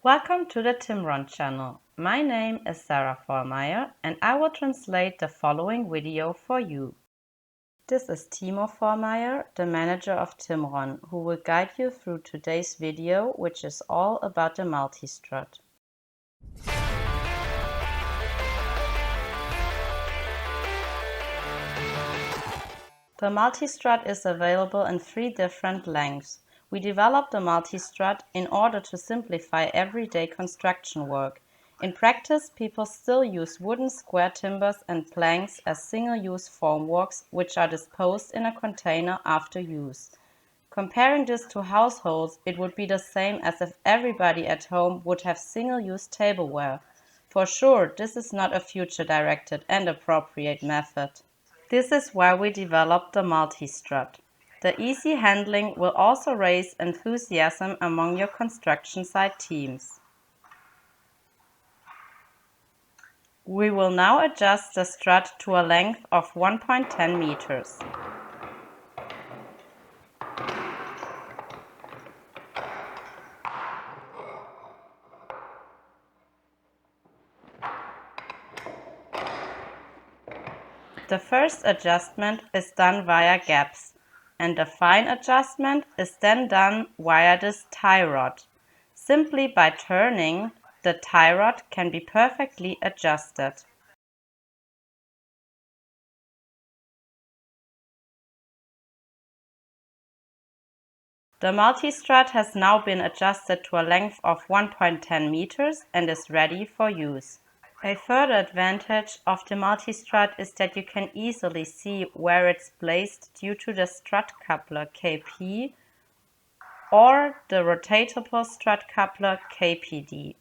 Welcome to the Timron channel. My name is Sarah Vollmeyer and I will translate the following video for you. This is Timo Vollmeyer, the manager of Timron, who will guide you through today's video, which is all about the Multistrut. The Multistrut is available in 3 different lengths. We developed the Multistrut in order to simplify everyday construction work. In practice, people still use wooden square timbers and planks as single-use formworks, which are disposed in a container after use. Comparing this to households, it would be the same as if everybody at home would have single-use tableware. For sure, this is not a future-directed and appropriate method. This is why we developed the Multistrut. The easy handling will also raise enthusiasm among your construction site teams. We will now adjust the strut to a length of 1.10 meters. The first adjustment is done via gaps, and the fine adjustment is then done via this tie rod. Simply by turning, the tie rod can be perfectly adjusted. The Multistrut has now been adjusted to a length of 1.10 meters and is ready for use. A further advantage of the Multistrut is that you can easily see where it's placed due to the strut coupler KP or the rotatable strut coupler KPD.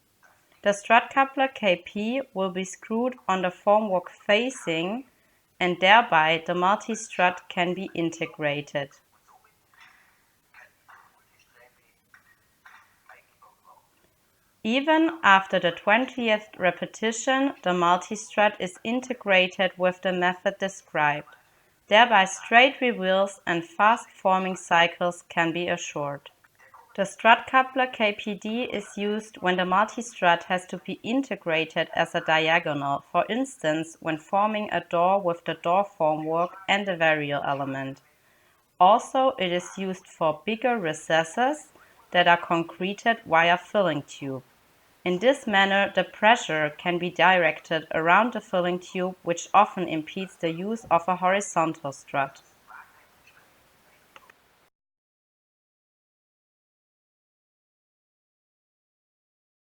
The strut coupler KP will be screwed on the formwork facing, and thereby the Multistrut can be integrated. Even after the 20th repetition, the Multistrut is integrated with the method described. Thereby straight reveals and fast forming cycles can be assured. The strut coupler KPD is used when the Multistrut has to be integrated as a diagonal, for instance when forming a door with the door formwork and the varial element. Also, it is used for bigger recesses that are concreted via filling tube. In this manner, the pressure can be directed around the filling tube, which often impedes the use of a horizontal strut.